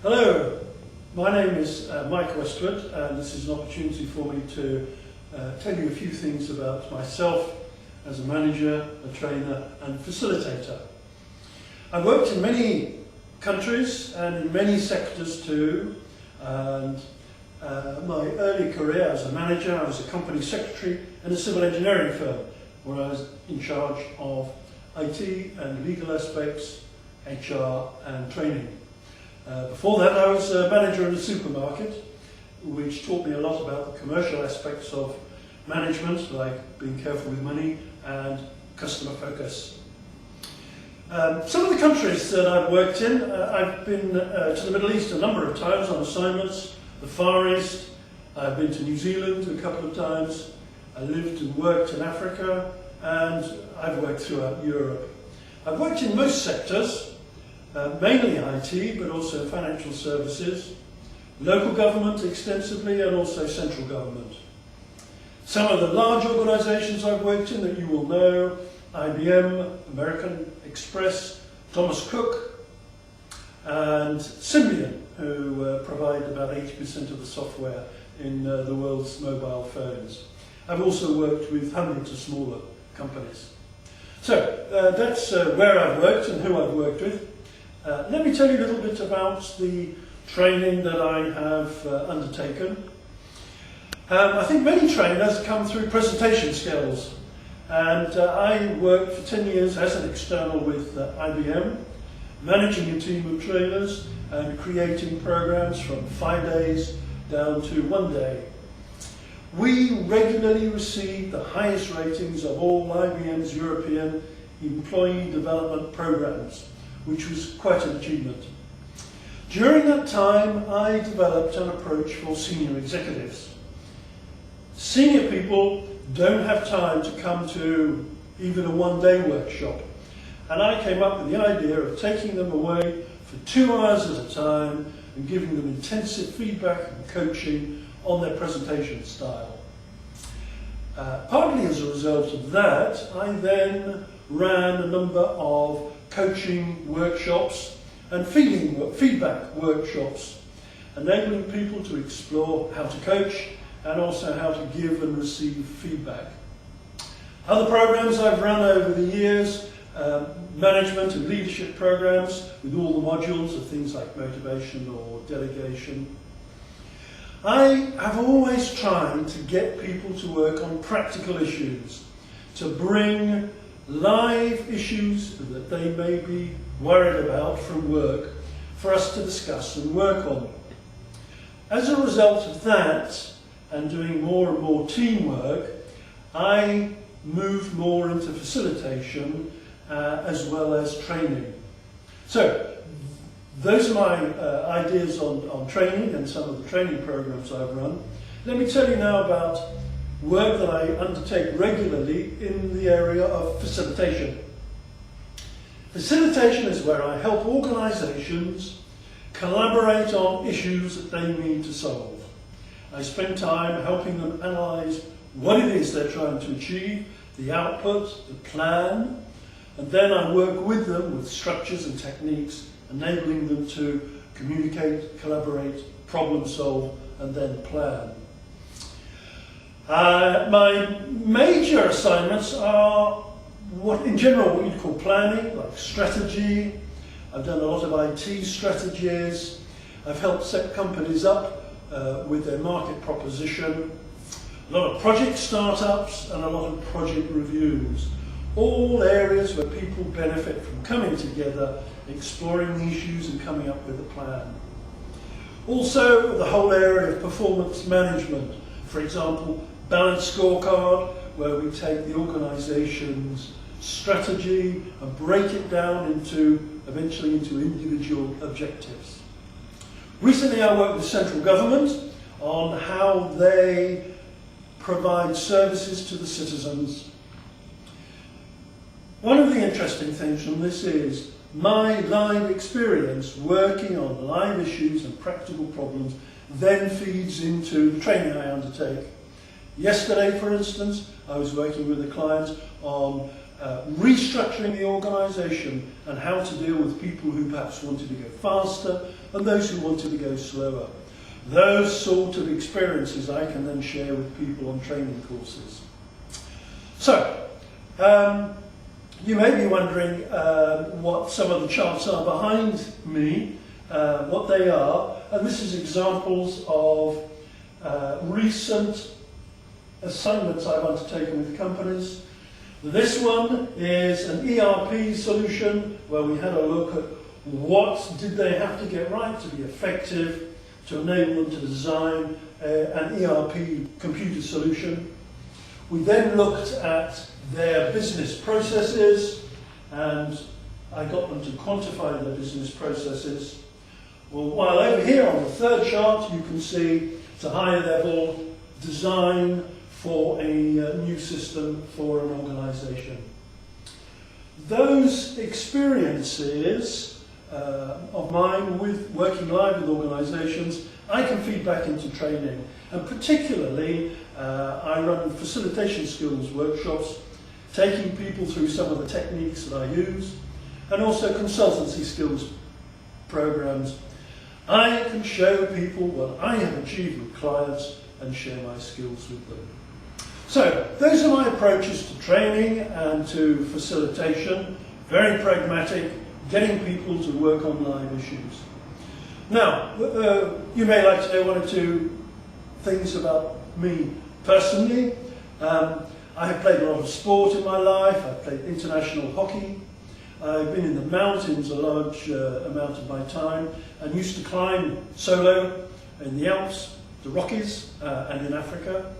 Hello, my name is Mike Westwood, and this is an opportunity for me to tell you a few things about myself as a manager, a trainer and facilitator. I've worked in many countries and in many sectors too, and my early career as a manager, I was a company secretary in a civil engineering firm where I was in charge of IT and legal aspects, HR and training. Before that I was a manager in a supermarket, which taught me a lot about the commercial aspects of management, like being careful with money and customer focus. Some of the countries that I've worked in, I've been to the Middle East a number of times on assignments, the Far East, I've been to New Zealand a couple of times, I lived and worked in Africa, and I've worked throughout Europe. I've worked in most sectors, mainly IT, but also financial services, local government extensively, and also central government. Some of the large organisations I've worked in that you will know: IBM, American Express, Thomas Cook, and Symbian, who provide about 80% of the software in the world's mobile phones. I've also worked with hundreds of smaller companies. So that's where I've worked and who I've worked with. Let me tell you a little bit about the training that I have undertaken. I think many trainers come through presentation skills, and I worked for 10 years as an external with IBM, managing a team of trainers and creating programs from 5 days down to 1 day. We regularly received the highest ratings of all IBM's European employee development programs, which was quite an achievement. During that time, I developed an approach for senior executives. Senior people don't have time to come to even a one-day workshop, and I came up with the idea of taking them away for 2 hours at a time and giving them intensive feedback and coaching on their presentation style. Partly as a result of that, I then ran a number of coaching workshops and feedback workshops, enabling people to explore how to coach and also how to give and receive feedback. Other programs I've run over the years, management and leadership programs with all the modules of things like motivation or delegation. I have always tried to get people to work on practical issues, to bring live issues that they may be worried about from work for us to discuss and work on. As a result of that, and doing more and more teamwork, I moved more into facilitation as well as training. So those are my ideas on training and some of the training programs I've run. Let me tell you now about work that I undertake regularly in the area of facilitation. Facilitation is where I help organisations collaborate on issues that they need to solve. I spend time helping them analyse what it is they're trying to achieve, the output, the plan, and then I work with them with structures and techniques, enabling them to communicate, collaborate, problem solve, and then plan. My major assignments are in general what you'd call planning, like strategy. I've done a lot of IT strategies. I've helped set companies up with their market proposition. A lot of project startups and a lot of project reviews. All areas where people benefit from coming together, exploring the issues and coming up with a plan. Also, the whole area of performance management. For example, balanced scorecard, where we take the organisation's strategy and break it down eventually into individual objectives. Recently I worked with central government on how they provide services to the citizens. One of the interesting things from this is my live experience working on live issues and practical problems then feeds into the training I undertake. Yesterday, for instance, I was working with a client on restructuring the organisation and how to deal with people who perhaps wanted to go faster and those who wanted to go slower. Those sort of experiences I can then share with people on training courses. So, you may be wondering what some of the charts are behind me, what they are, and this is examples of recent assignments I've undertaken with companies. This one is an ERP solution where we had a look at what did they have to get right to be effective, to enable them to design an ERP computer solution. We then looked at their business processes, and I got them to quantify their business processes. Well, while over here on the third chart you can see it's a higher level design for a new system for an organisation. Those experiences of mine with working live with organisations, I can feed back into training, and particularly I run facilitation skills workshops, taking people through some of the techniques that I use, and also consultancy skills programs. I can show people what I have achieved with clients and share my skills with them. So, those are my approaches to training and to facilitation. Very pragmatic, getting people to work on live issues. Now, you may like to know one or two things about me personally. I have played a lot of sport in my life. I've played international hockey. I've been in the mountains a large amount of my time and used to climb solo in the Alps, the Rockies, and in Africa.